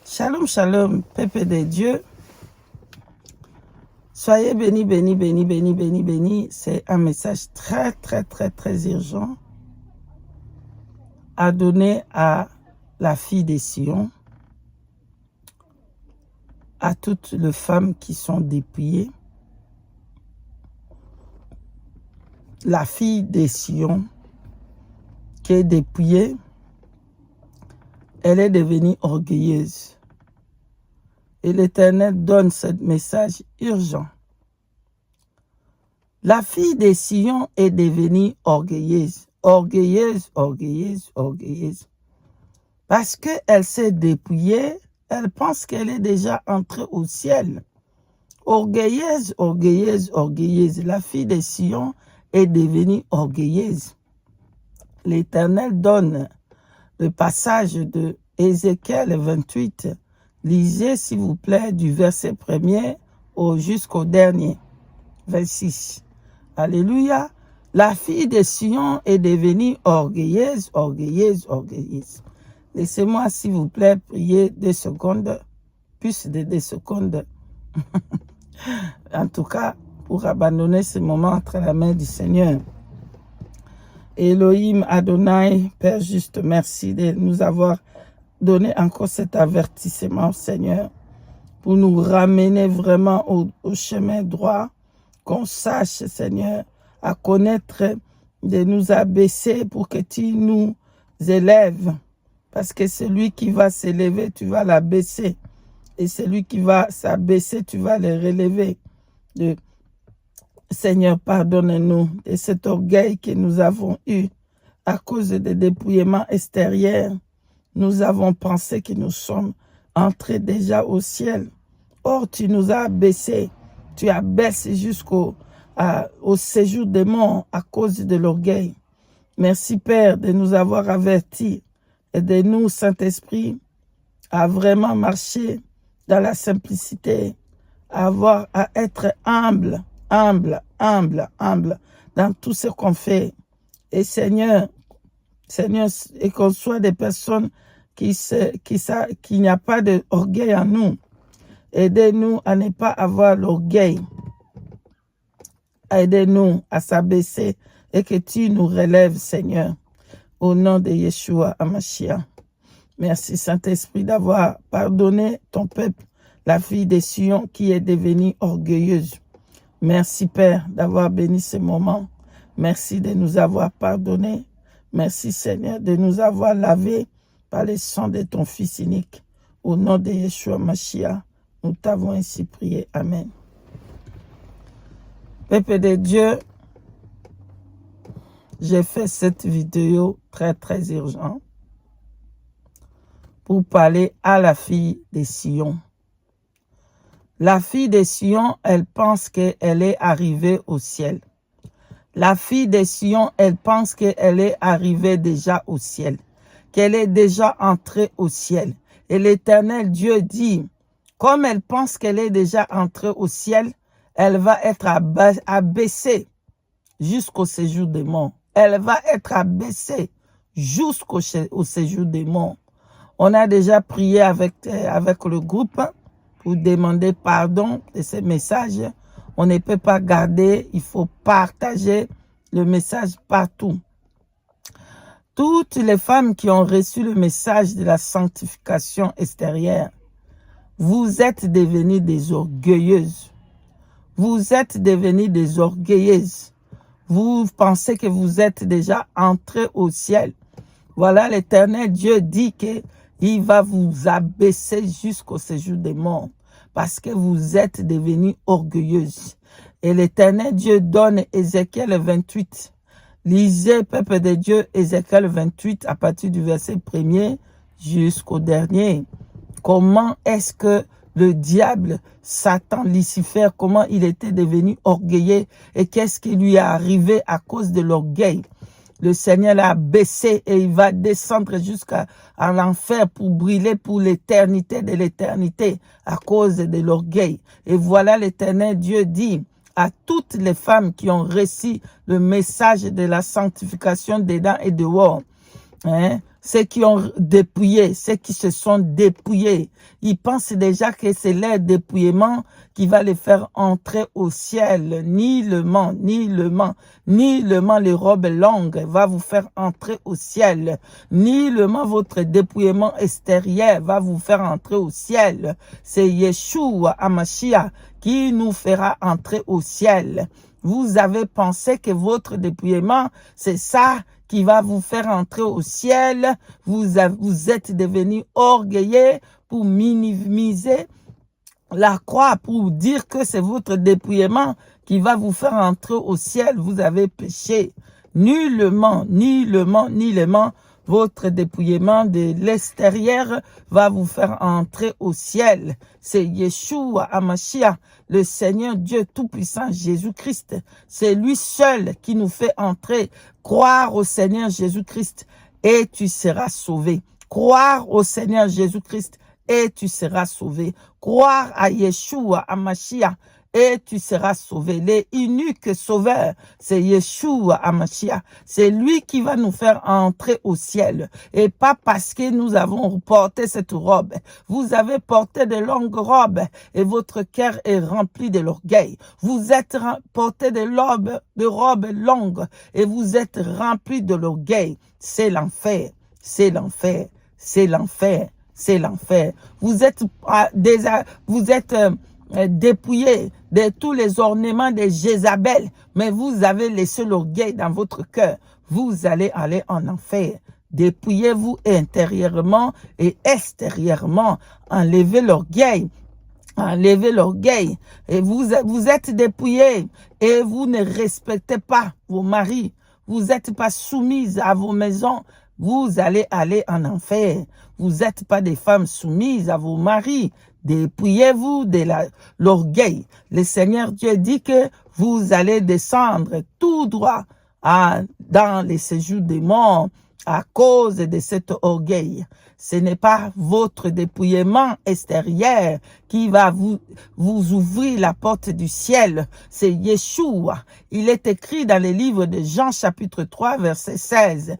Shalom, shalom, peuple de Dieu. Soyez bénis, bénis, bénis, bénis, bénis, bénis. C'est un message très, très, très, très urgent à donner à la fille des Sion, à toutes les femmes qui sont dépouillées. La fille des Sion qui est dépouillée, elle est devenue orgueilleuse. Et l'Éternel donne ce message urgent. La fille des Sion est devenue orgueilleuse, orgueilleuse, orgueilleuse, orgueilleuse. Parce qu'elle s'est dépouillée, elle pense qu'elle est déjà entrée au ciel. Orgueilleuse, orgueilleuse, orgueilleuse. La fille des Sion est devenue orgueilleuse. L'Éternel donne le passage de Ézéchiel 28. Lisez, s'il vous plaît, du verset 1er jusqu'au dernier, 26. Alléluia. La fille de Sion est devenue orgueilleuse, orgueilleuse, orgueilleuse. Laissez-moi, s'il vous plaît, prier 2 secondes, plus de 2 secondes. En tout cas, pour abandonner ce moment entre la main du Seigneur. Elohim Adonai, Père juste, merci de nous avoir donné encore cet avertissement, Seigneur, pour nous ramener vraiment au chemin droit, qu'on sache, Seigneur, à connaître, de nous abaisser pour que tu nous élèves. Parce que celui qui va s'élever, tu vas l'abaisser. Et celui qui va s'abaisser, tu vas le relever. Seigneur, pardonne-nous de cet orgueil que nous avons eu à cause des dépouillements extérieurs. Nous avons pensé que nous sommes entrés déjà au ciel. Or, tu nous as abaissés. Tu abaisses jusqu'au séjour des morts à cause de l'orgueil. Merci, Père, de nous avoir avertis et de nous, Saint-Esprit, à vraiment marcher dans la simplicité, à être humble, humble, humble, humble dans tout ce qu'on fait. Et Seigneur, et qu'on soit des personnes qui n'y a pas d'orgueil en nous. Aidez-nous à ne pas avoir l'orgueil. Aidez-nous à s'abaisser et que tu nous relèves, Seigneur, au nom de Yeshua HaMashiach. Merci, Saint-Esprit, d'avoir pardonné ton peuple, la fille des Sion qui est devenue orgueilleuse. Merci, Père, d'avoir béni ce moment. Merci de nous avoir pardonné. Merci, Seigneur, de nous avoir lavés par le sang de ton Fils unique. Au nom de Yeshua Mashiach, nous t'avons ainsi prié. Amen. Peuple de Dieu, j'ai fait cette vidéo très, très urgente pour parler à la fille des Sion. La fille des Sion, elle pense qu'elle est arrivée au ciel. La fille des Sion, elle pense qu'elle est arrivée déjà au ciel, qu'elle est déjà entrée au ciel. Et l'Éternel Dieu dit, comme elle pense qu'elle est déjà entrée au ciel, elle va être abaissée jusqu'au séjour des morts. Elle va être abaissée jusqu'au séjour des morts. On a déjà prié avec le groupe pour demander pardon de ces messages. On ne peut pas garder, il faut partager le message partout. Toutes les femmes qui ont reçu le message de la sanctification extérieure, vous êtes devenues des orgueilleuses. Vous êtes devenues des orgueilleuses. Vous pensez que vous êtes déjà entrées au ciel. Voilà, l'Éternel Dieu dit qu'il va vous abaisser jusqu'au séjour des morts. Parce que vous êtes devenus orgueilleuses. Et l'Éternel Dieu donne Ézéchiel 28. Lisez, peuple de Dieu, Ézéchiel 28 à partir du verset 1er jusqu'au dernier. Comment est-ce que le diable, Satan, Lucifer, comment il était devenu orgueilleux et qu'est-ce qui lui est arrivé à cause de l'orgueil? Le Seigneur l'a baissé et il va descendre jusqu'à l'enfer pour brûler pour l'éternité de l'éternité à cause de l'orgueil. Et voilà, l'Éternel Dieu dit à toutes les femmes qui ont reçu le message de la sanctification dedans et dehors, ceux qui ont dépouillé, ceux qui se sont dépouillés. Ils pensent déjà que c'est leur dépouillement qui va les faire entrer au ciel. Ni le ment, les robes longues va vous faire entrer au ciel. Ni le ment, votre dépouillement extérieur va vous faire entrer au ciel. C'est Yeshua HaMashiach qui nous fera entrer au ciel. Vous avez pensé que votre dépouillement, c'est ça qui va vous faire entrer au ciel. Vous êtes devenu orgueilleux pour minimiser la croix, pour dire que c'est votre dépouillement qui va vous faire entrer au ciel. Vous avez péché. Nullement, votre dépouillement de l'extérieur va vous faire entrer au ciel. C'est Yeshua HaMashiach, le Seigneur Dieu Tout-Puissant, Jésus-Christ. C'est lui seul qui nous fait entrer. Croire au Seigneur Jésus-Christ et tu seras sauvé. Croire au Seigneur Jésus-Christ et tu seras sauvé. Croire à Yeshua HaMashiach et tu seras sauvé. L'unique sauveur, c'est Yeshua HaMashiach. C'est lui qui va nous faire entrer au ciel. Et pas parce que nous avons porté cette robe. Vous avez porté de longues robes et votre cœur est rempli de l'orgueil. Vous êtes porté de robes longues et vous êtes rempli de l'orgueil. C'est l'enfer. C'est l'enfer. C'est l'enfer. C'est l'enfer. Vous êtes dépouillé de tous les ornements de Jézabel, mais vous avez laissé l'orgueil dans votre cœur. Vous allez aller en enfer. Dépouillez-vous intérieurement et extérieurement. Enlevez l'orgueil. Enlevez l'orgueil. Et vous êtes dépouillés et vous ne respectez pas vos maris. Vous n'êtes pas soumises à vos maisons. Vous allez aller en enfer. Vous n'êtes pas des femmes soumises à vos maris. Dépouillez-vous de l'orgueil. Le Seigneur Dieu dit que vous allez descendre tout droit dans les séjours des morts à cause de cet orgueil. Ce n'est pas votre dépouillement extérieur qui va vous ouvrir la porte du ciel. C'est Yeshua. Il est écrit dans le livre de Jean chapitre 3 verset 16.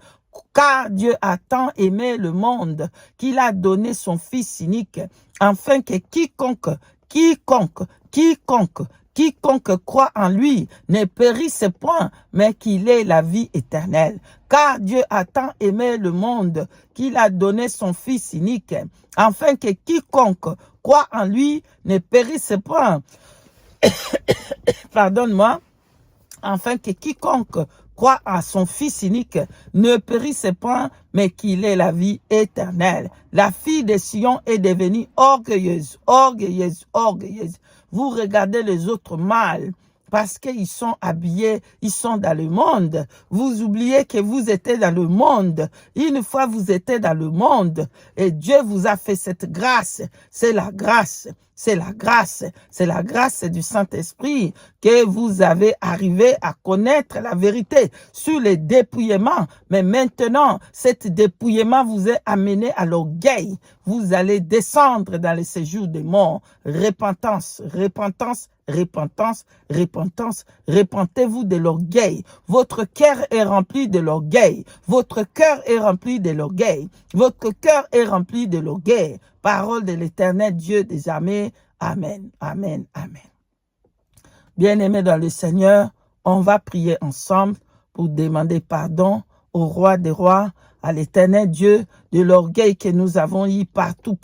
Car Dieu a tant aimé le monde qu'il a donné son Fils unique, afin que quiconque croit en lui ne périsse point, mais qu'il ait la vie éternelle. Car Dieu a tant aimé le monde qu'il a donné son Fils unique, afin que quiconque croit en lui ne périsse point. Pardonne-moi. Afin que quiconque croit à son Fils unique ne périsse point, mais qu'il ait la vie éternelle. La fille de Sion est devenue orgueilleuse. Vous regardez les autres mal parce qu'ils sont habillés, ils sont dans le monde. Vous oubliez que vous étiez dans le monde. Une fois vous étiez dans le monde et Dieu vous a fait cette grâce. C'est la grâce. C'est la grâce du Saint-Esprit que vous avez arrivé à connaître la vérité sur le dépouillement. Mais maintenant, cet dépouillement vous est amené à l'orgueil. Vous allez descendre dans le séjour des morts. Repentance. Repentez-vous de l'orgueil. Votre cœur est rempli de l'orgueil. Parole de l'Éternel Dieu des armées. Amen. Bien-aimés dans le Seigneur, on va prier ensemble pour demander pardon au roi des rois, à l'Éternel Dieu, de l'orgueil que nous avons eu partout,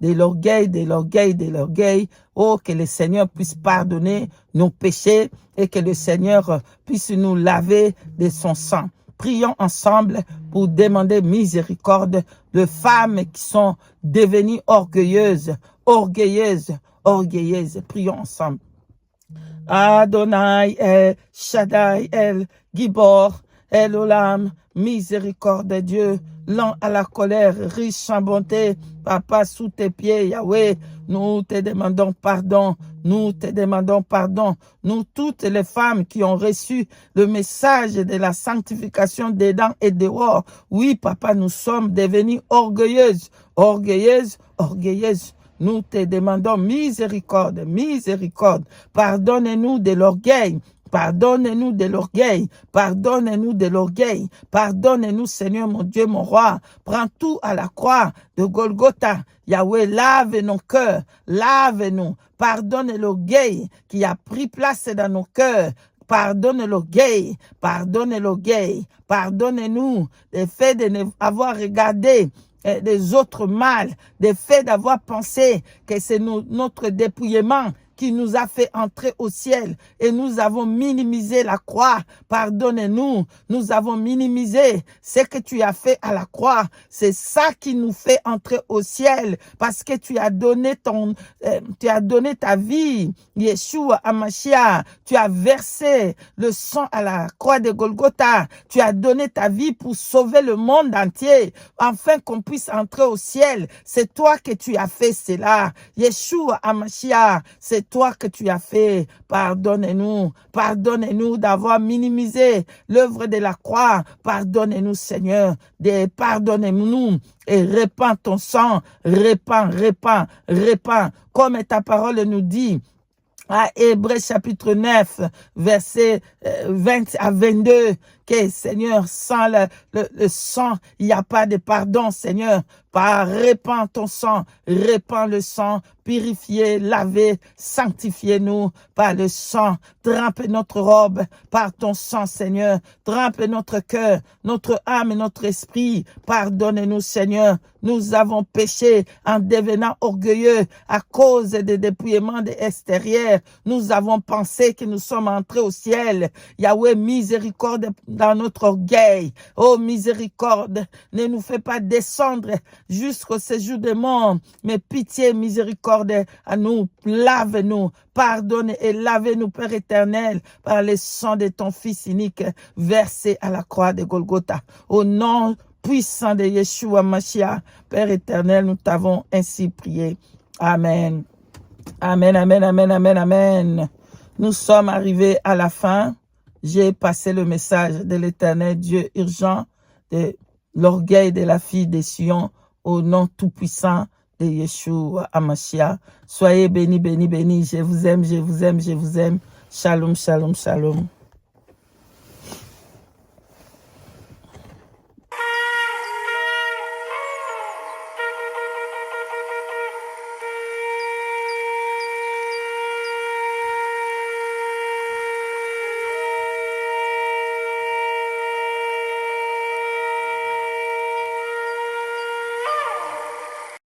de l'orgueil. Oh, que le Seigneur puisse pardonner nos péchés et que le Seigneur puisse nous laver de son sang. Prions ensemble pour demander miséricorde de femmes qui sont devenues orgueilleuses. Prions ensemble. Adonai, El Shaddai, El Gibor, El Olam, miséricorde de Dieu, lent à la colère, riche en bonté, Papa, sous tes pieds, Yahweh, nous te demandons pardon. Nous toutes les femmes qui ont reçu le message de la sanctification dedans et dehors. Oui, Papa, nous sommes devenus orgueilleuses. Nous te demandons miséricorde. Pardonne-nous de l'orgueil. Pardonne-nous de l'orgueil. Pardonne-nous de l'orgueil. Pardonne-nous, Seigneur, mon Dieu, mon roi. Prends tout à la croix de Golgotha. Yahweh, lave nos cœurs. Lave-nous. Pardonne l'orgueil qui a pris place dans nos cœurs. Pardonne l'orgueil, pardonne l'orgueil, pardonne-nous le fait d'avoir regardé des autres mal, le fait d'avoir pensé que c'est notre dépouillement qui nous a fait entrer au ciel et nous avons minimisé la croix. Pardonne-nous, nous avons minimisé ce que tu as fait à la croix. C'est ça qui nous fait entrer au ciel parce que tu as donné ta vie, Yeshua Hamashiach. Tu as versé le sang à la croix de Golgotha. Tu as donné ta vie pour sauver le monde entier afin qu'on puisse entrer au ciel. C'est toi que tu as fait cela. Yeshua Hamashiach, c'est toi que tu as fait. Pardonne-nous. Pardonne-nous d'avoir minimisé l'œuvre de la croix. Pardonne-nous, Seigneur. Pardonne-nous et répands ton sang. Répands. Comme ta parole nous dit. À Hébreux chapitre 9, versets 20 à 22, que Seigneur, sans le sang, il n'y a pas de pardon, Seigneur. Répands ton sang, répands le sang, purifiez, lavez, sanctifiez-nous par le sang. Trempe notre robe par ton sang, Seigneur. Trempe notre cœur, notre âme et notre esprit. Pardonne-nous, Seigneur. Nous avons péché en devenant orgueilleux à cause des dépouillements extérieurs. Nous avons pensé que nous sommes entrés au ciel. Yahweh, miséricorde dans notre orgueil. Oh, miséricorde, ne nous fais pas descendre jusqu'au séjour des morts. Mais pitié, miséricorde à nous. Lave-nous, pardonne et lave-nous, Père éternel, par le sang de ton Fils unique versé à la croix de Golgotha. Au nom puissant de Yeshua Mashiach, Père éternel, nous t'avons ainsi prié. Amen. Amen, amen, amen, amen, amen. Nous sommes arrivés à la fin. J'ai passé le message de l'éternel Dieu urgent, de l'orgueil de la fille de Sion, au nom tout-puissant de Yeshua Hamashiach. Soyez bénis, bénis, bénis. Je vous aime, je vous aime, je vous aime. Shalom, shalom, shalom.